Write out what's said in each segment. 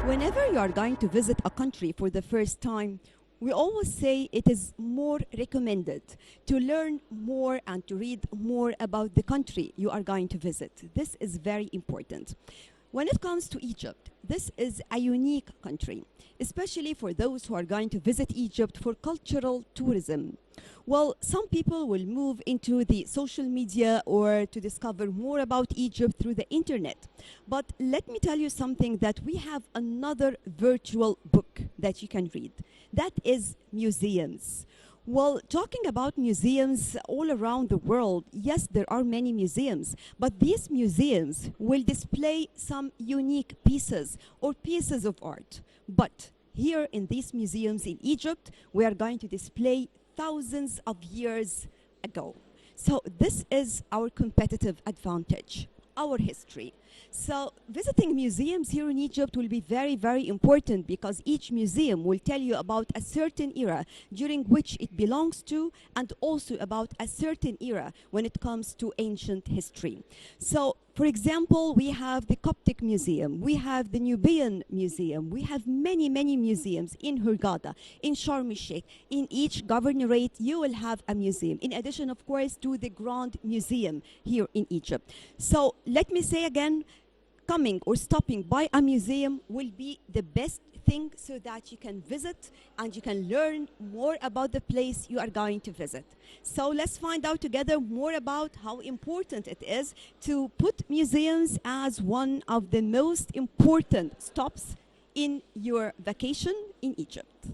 Whenever you are going to visit a country for the first time, we always say it is more recommended to learn more and to read more about the country you are going to visit. This is very important. When it comes to Egypt, this is a unique country, especially for those who are going to visit Egypt for cultural tourism. Well, some people will move into the social media or to discover more about Egypt through the internet. But let me tell you something, that we have another virtual book that you can read. That is museums. Well, talking about museums all around the world, yes, there are many museums, but these museums will display some unique pieces or pieces of art. But here in these museums in Egypt, we are going to display thousands of years ago. So this is our competitive advantage, our history. So visiting museums here in Egypt will be very, very important, because each museum will tell you about a certain era during which it belongs to, and also about a certain era when it comes to ancient history. So, for example, we have the Coptic Museum, we have the Nubian Museum, we have many, many museums in Hurghada, in Sharm el-Sheikh. In each governorate, you will have a museum, in addition, of course, to the Grand Museum here in Egypt. So, let me say again, coming or stopping by a museum will be the best thing, so that you can visit and you can learn more about the place you are going to visit. So let's find out together more about how important it is to put museums as one of the most important stops in your vacation in Egypt.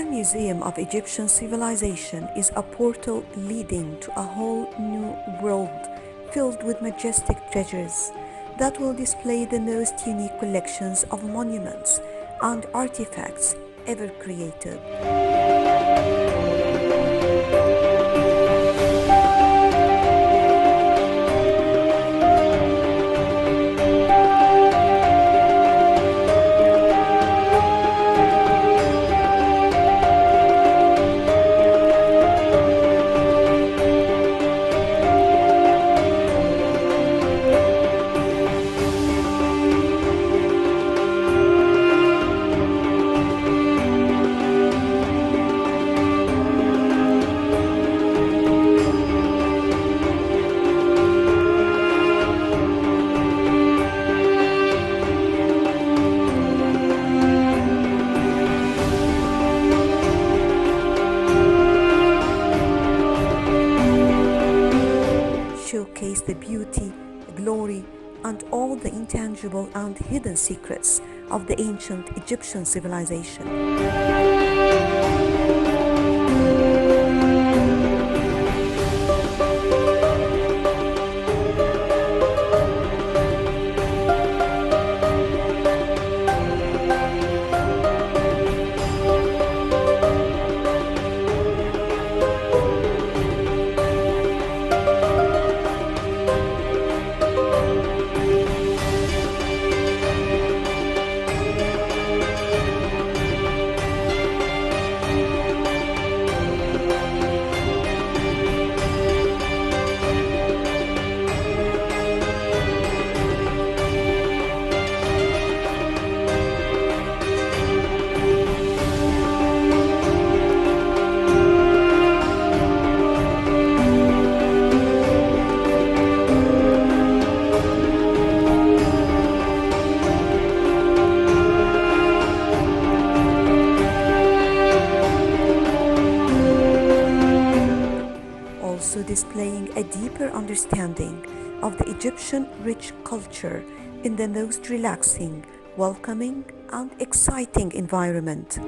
Museum of Egyptian Civilization is a portal leading to a whole new world filled with majestic treasures that will display the most unique collections of monuments and artifacts ever created. Showcase the beauty, glory, and all the intangible and hidden secrets of the ancient Egyptian civilization. understanding of the Egyptian rich culture in the most relaxing, welcoming, and exciting environment.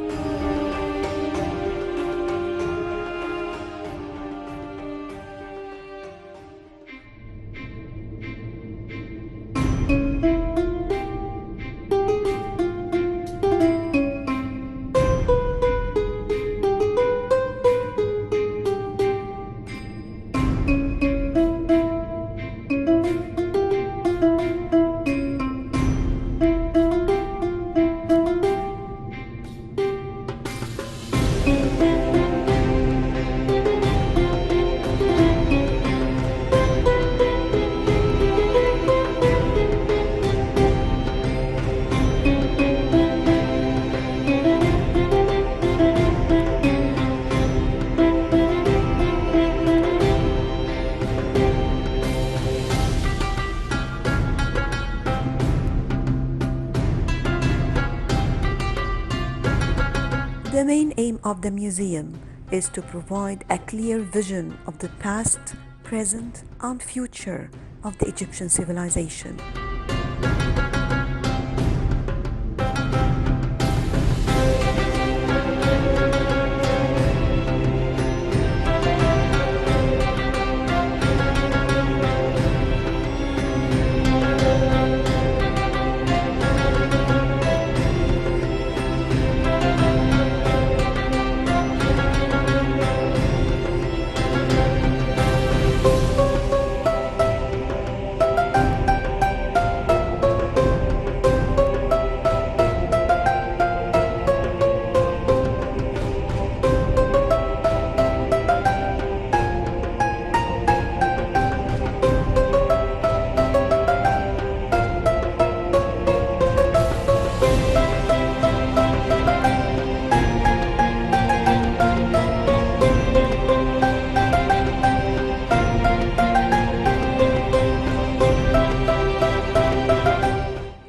The main aim of the museum is to provide a clear vision of the past, present, and future of the Egyptian civilization.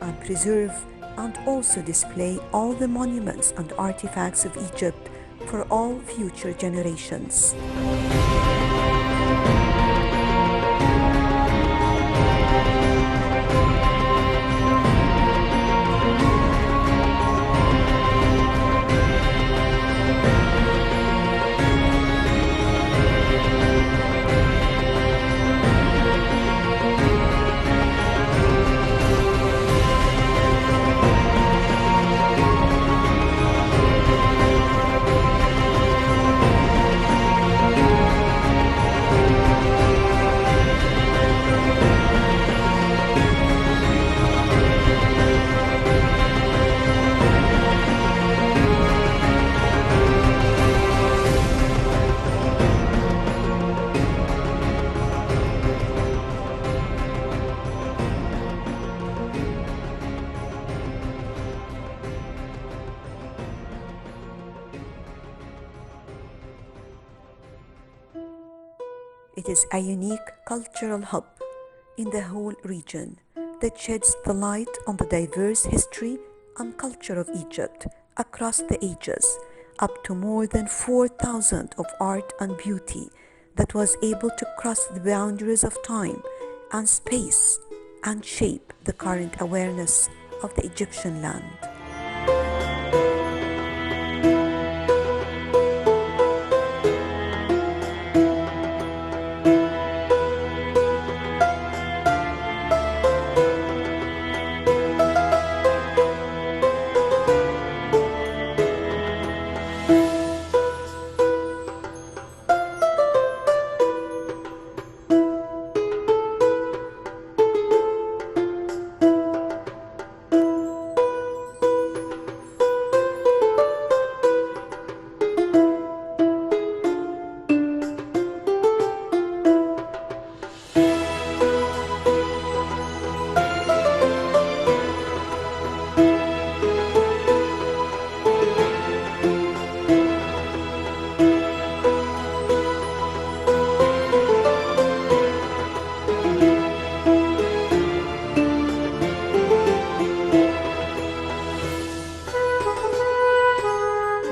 And preserve and also display all the monuments and artifacts of Egypt for all future generations. It is a unique cultural hub in the whole region that sheds the light on the diverse history and culture of Egypt across the ages, up to more than 4,000 of art and beauty that was able to cross the boundaries of time and space and shape the current awareness of the Egyptian land.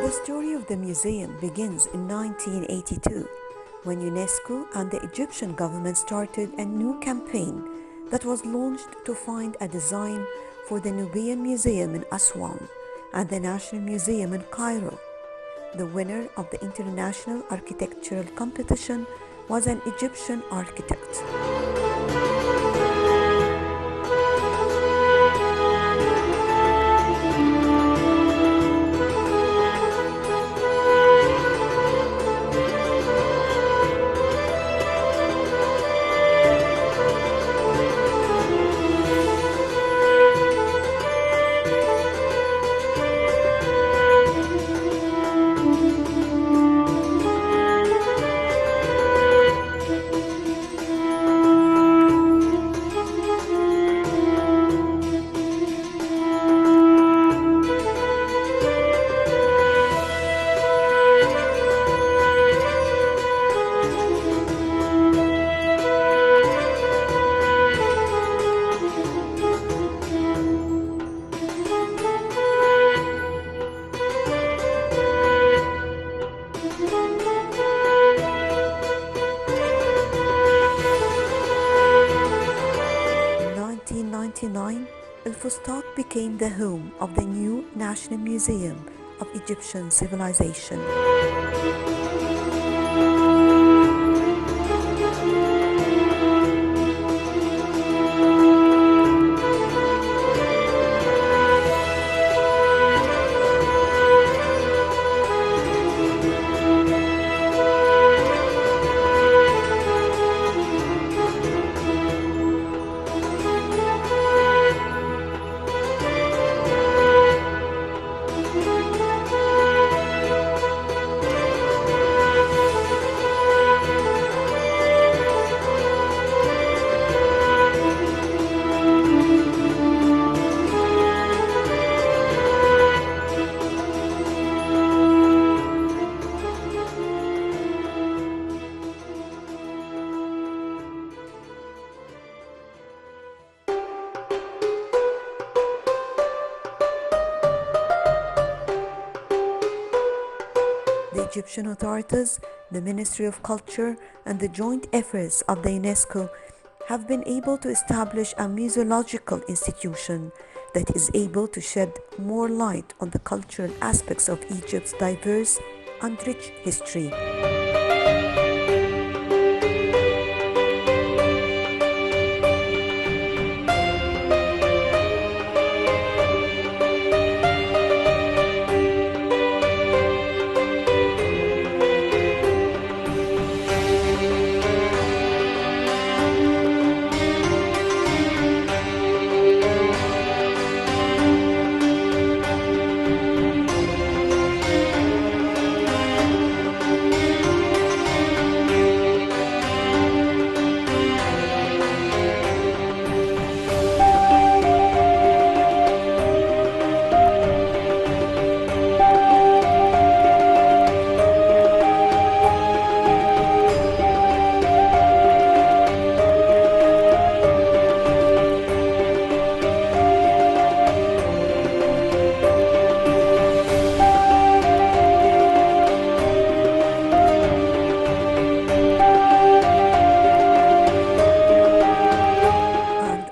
The story of the museum begins in 1982 when UNESCO and the Egyptian government started a new campaign that was launched to find a design for the Nubian Museum in Aswan and the National Museum in Cairo. The winner of the international architectural competition was an Egyptian architect. In 1999, El Fustat became the home of the new National Museum of Egyptian Civilization. The Egyptian authorities, the Ministry of Culture, and the joint efforts of the UNESCO have been able to establish a museological institution that is able to shed more light on the cultural aspects of Egypt's diverse and rich history.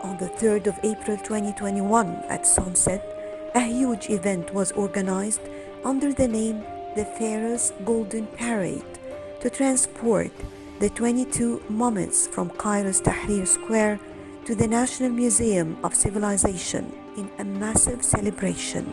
On the 3rd of April 2021 at sunset, a huge event was organized under the name the Pharaoh's Golden Parade to transport the 22 mummies from Cairo's Tahrir Square to the National Museum of Civilization in a massive celebration.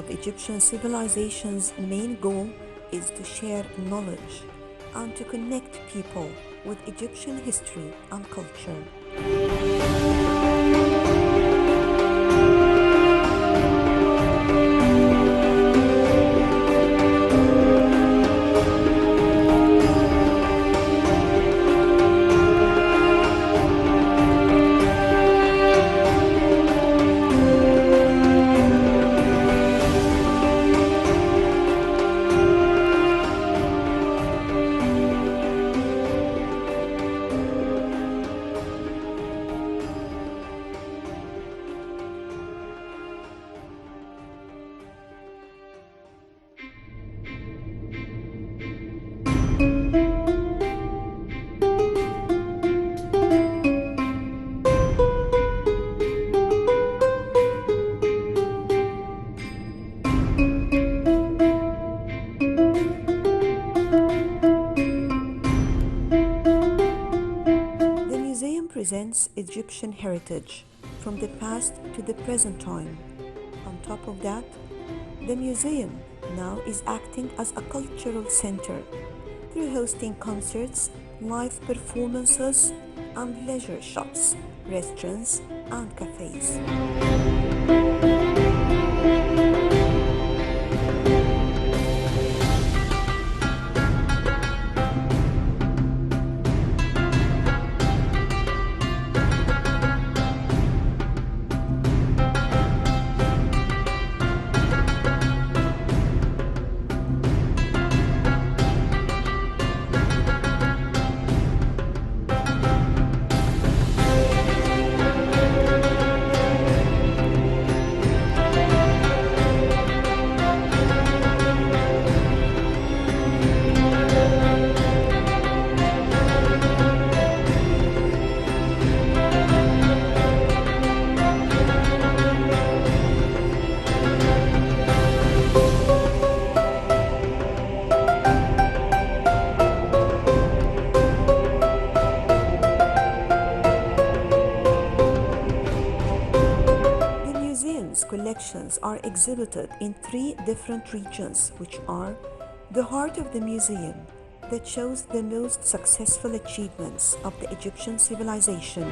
The Egyptian civilization's main goal is to share knowledge and to connect people with Egyptian history and culture. The museum presents Egyptian heritage from the past to the present time. On top of that, the museum now is acting as a cultural center through hosting concerts, live performances, and leisure shops, restaurants, and cafes. The museum's collections are exhibited in three different regions, which are the heart of the museum, that shows the most successful achievements of the Egyptian civilization.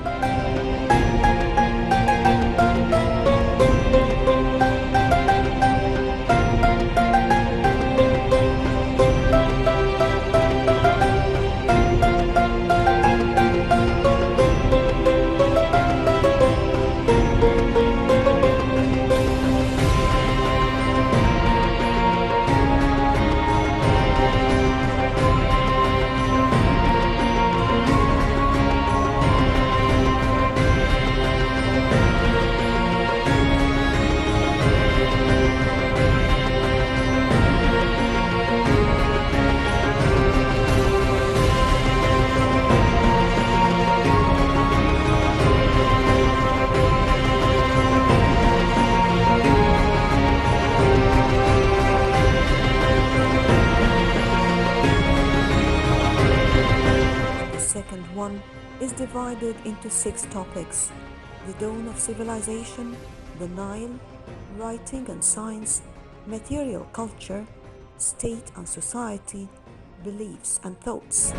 The second one is divided into 6 topics: the dawn of civilization, the Nile, writing and science, material culture, state and society, beliefs and thoughts.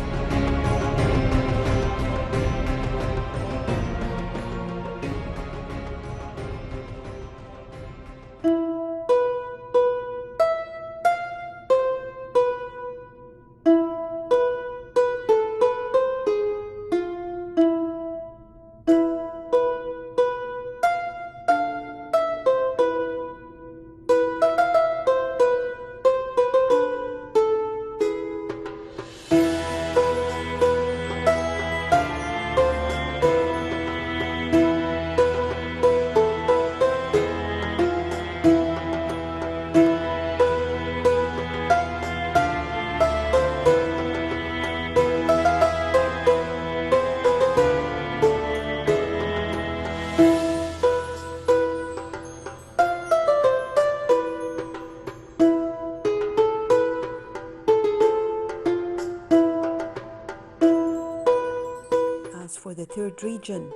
As for the third region,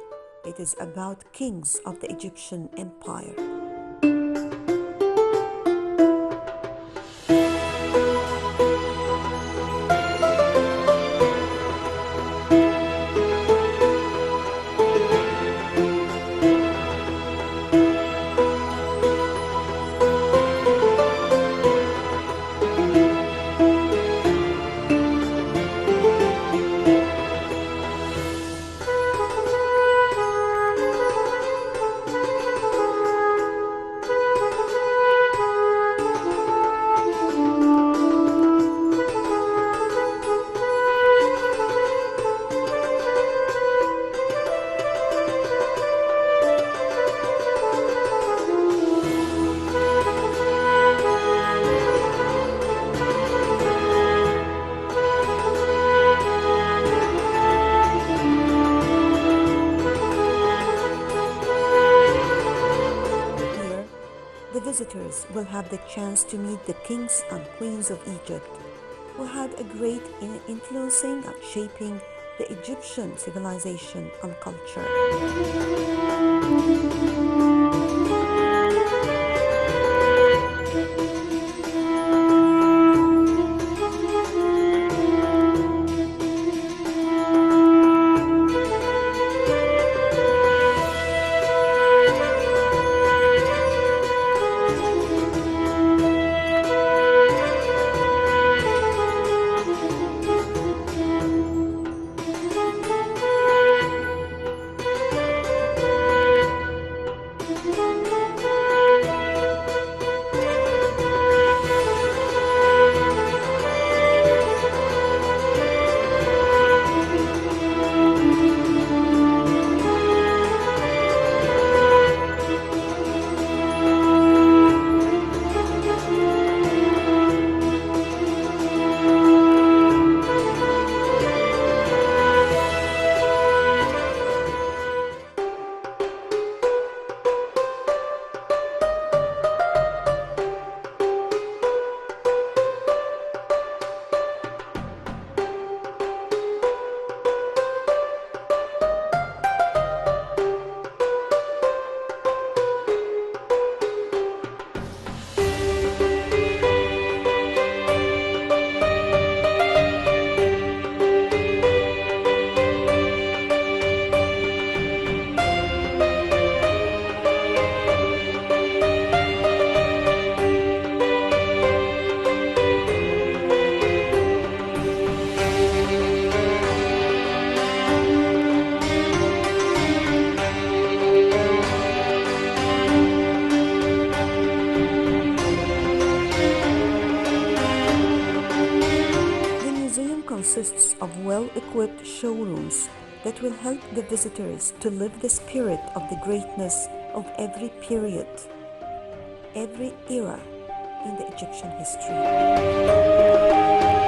it is about kings of the Egyptian Empire. visitors will have the chance to meet the kings and queens of Egypt, who had a great influencing and shaping the Egyptian civilization and culture. The museum consists of well-equipped showrooms that will help the visitors to live the spirit of the greatness of every period, every era in the Egyptian history.